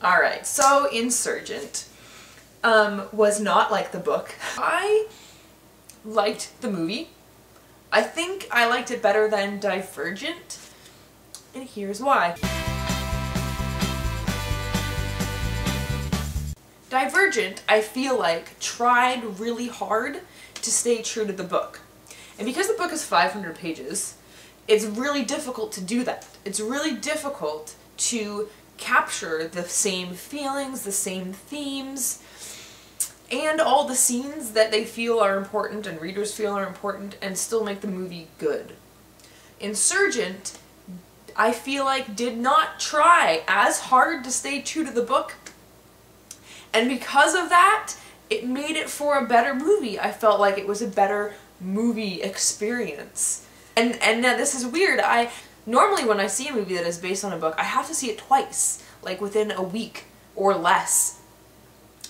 Alright, so Insurgent was not like the book. I liked the movie. I think I liked it better than Divergent, and here's why. Divergent, I feel like, tried really hard to stay true to the book. And because the book is 500 pages, it's really difficult to do that. It's really difficult to capture the same feelings, the same themes, and all the scenes that they feel are important and readers feel are important, and still make the movie good. Insurgent, I feel like, did not try as hard to stay true to the book, and because of that, it made it for a better movie. I felt like it was a better movie experience. And now this is weird. Normally when I see a movie that is based on a book, I have to see it twice, like within a week or less.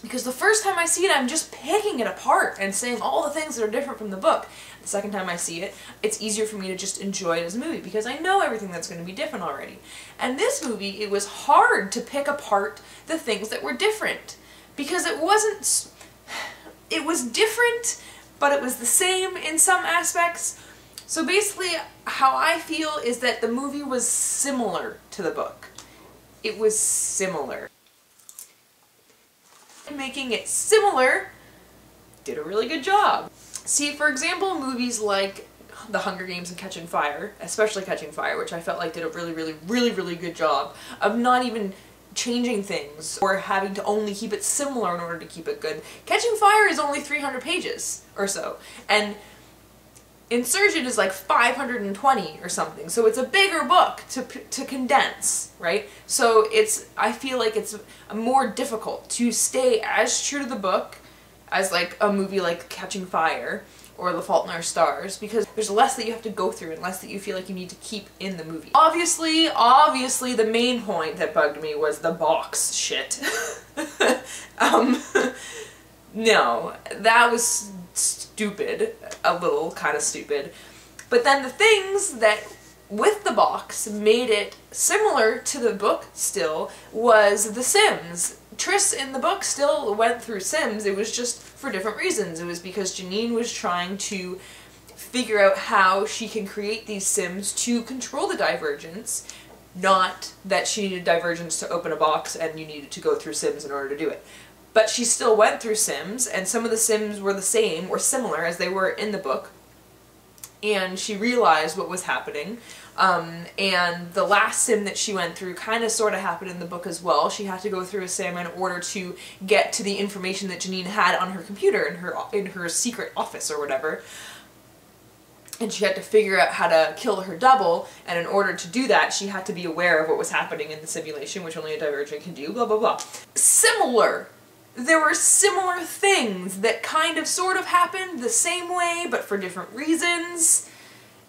Because the first time I see it, I'm just picking it apart and saying all the things that are different from the book. The second time I see it, it's easier for me to just enjoy it as a movie because I know everything that's going to be different already. And this movie, it was hard to pick apart the things that were different. Because it wasn't... It was different, but it was the same in some aspects. So basically, how I feel is that the movie was similar to the book. It was similar. Making it similar did a really good job. See, for example, movies like The Hunger Games and Catching Fire, especially Catching Fire, which I felt like did a really good job of not even changing things or having to only keep it similar in order to keep it good. Catching Fire is only 300 pages or so, and Insurgent is like 520 or something, so it's a bigger book to condense, right? So I feel like it's more difficult to stay as true to the book as like a movie like Catching Fire or The Fault in Our Stars, because there's less that you have to go through and less that you feel like you need to keep in the movie. Obviously, the main point that bugged me was the box shit. No, that was stupid, a little kind of stupid. But then the things that with the box made it similar to the book still was the Sims. Triss in the book still went through Sims, it was just for different reasons. It was because Janine was trying to figure out how she can create these Sims to control the Divergence, not that she needed Divergence to open a box and you needed to go through Sims in order to do it. But she still went through Sims, and some of the Sims were the same, or similar, as they were in the book. And she realized what was happening. And the last Sim that she went through kind of sort of happened in the book as well. She had to go through a Sim in order to get to the information that Janine had on her computer in her secret office or whatever. And she had to figure out how to kill her double, and in order to do that, she had to be aware of what was happening in the simulation, which only a Divergent can do, blah blah blah. Similar! There were similar things that kind of sort of happened the same way, but for different reasons.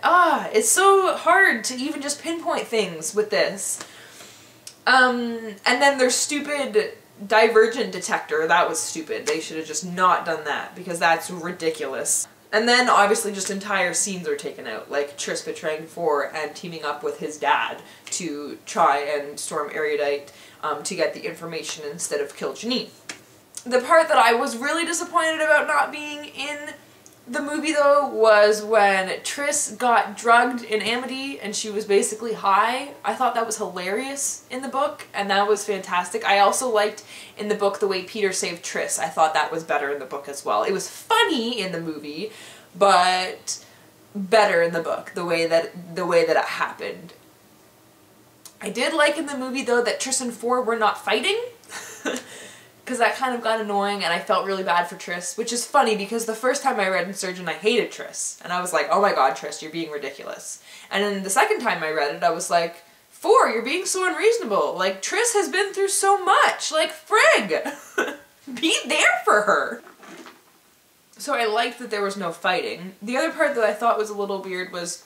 It's so hard to even just pinpoint things with this. And then their stupid Divergent detector, that was stupid. They should have just not done that, because that's ridiculous. And then obviously just entire scenes are taken out, like Triss betraying 4 and teaming up with his dad to try and storm Erudite to get the information instead of kill Janine. The part that I was really disappointed about not being in the movie, though, was when Triss got drugged in Amity and she was basically high. I thought that was hilarious in the book, and that was fantastic. I also liked in the book the way Peter saved Triss. I thought that was better in the book as well. It was funny in the movie, but better in the book, the way that it happened. I did like in the movie, though, that Triss and 4 were not fighting. Because that kind of got annoying and I felt really bad for Triss, which is funny because the first time I read Insurgent I hated Triss, and I was like, oh my god, Triss, you're being ridiculous. And then the second time I read it I was like, 4, you're being so unreasonable, like Triss has been through so much, like frig! Be there for her! So I liked that there was no fighting. The other part that I thought was a little weird was,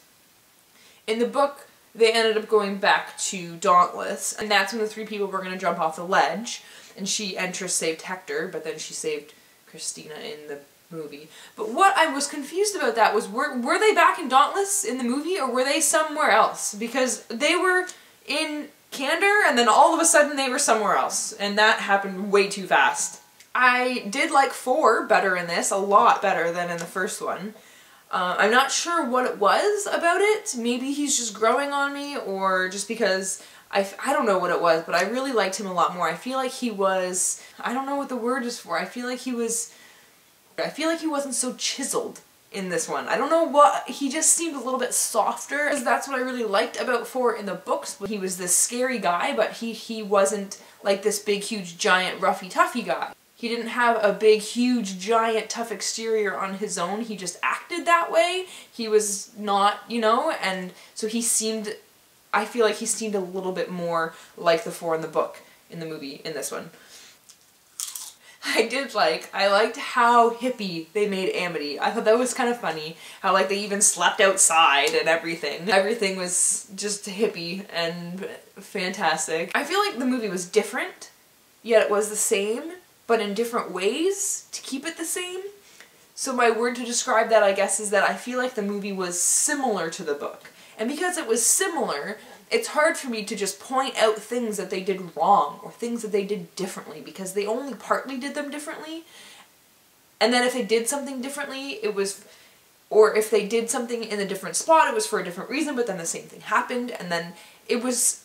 in the book they ended up going back to Dauntless, and that's when the 3 people were going to jump off the ledge. And Triss saved Hector, but then she saved Christina in the movie. But what I was confused about that was, were they back in Dauntless in the movie, or were they somewhere else? Because they were in candor, and then all of a sudden they were somewhere else, and that happened way too fast. I did like 4 better in this, a lot better than in the first one. I'm not sure what it was about it. Maybe he's just growing on me, or just because I don't know what it was, but I really liked him a lot more. I feel like he was, I don't know what the word is for, I feel like he wasn't so chiseled in this one. I don't know what, he just seemed a little bit softer, because that's what I really liked about 4 in the books. He was this scary guy, but he wasn't like this big, huge, giant, roughy, toughy guy. He didn't have a big, huge, giant, tough exterior on his own. He just acted that way. He was not, you know, and so he seemed, I feel like he seemed a little bit more like the 4 in the book, in the movie, in this one. I liked how hippie they made Amity. I thought that was kind of funny. How like they even slept outside and everything. Everything was just hippie and fantastic. I feel like the movie was different, yet it was the same, but in different ways to keep it the same. So my word to describe that, I guess, is that I feel like the movie was similar to the book. And because it was similar, it's hard for me to just point out things that they did wrong or things that they did differently, because they only partly did them differently. And then if they did something differently, it was, or if they did something in a different spot, it was for a different reason, but then the same thing happened, and then it's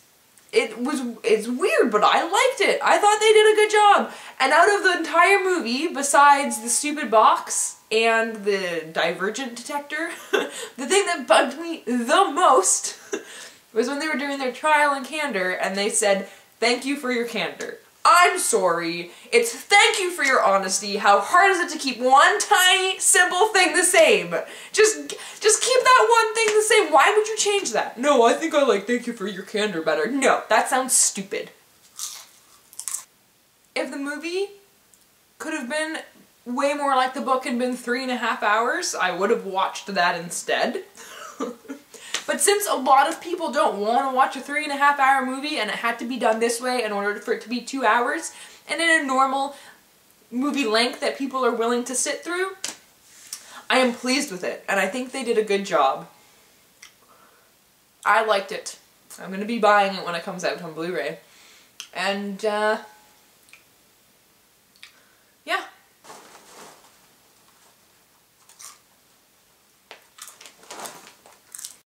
weird, but I liked it. I thought they did a good job. And out of the entire movie, besides the stupid box and the divergent detector, the thing that bugged me the most was when they were doing their trial in candor and they said, "Thank you for your candor." I'm sorry. It's thank you for your honesty. How hard is it to keep one tiny, simple thing the same? Just keep that one thing the same. Why would you change that? No, I think I like thank you for your candor better. No, that sounds stupid. If the movie could have been way more like the book and been 3.5 hours, I would have watched that instead. But since a lot of people don't want to watch a 3.5 hour movie and it had to be done this way in order for it to be 2 hours, and in a normal movie length that people are willing to sit through, I am pleased with it, and I think they did a good job. I liked it. I'm going to be buying it when it comes out on Blu-ray. And, yeah.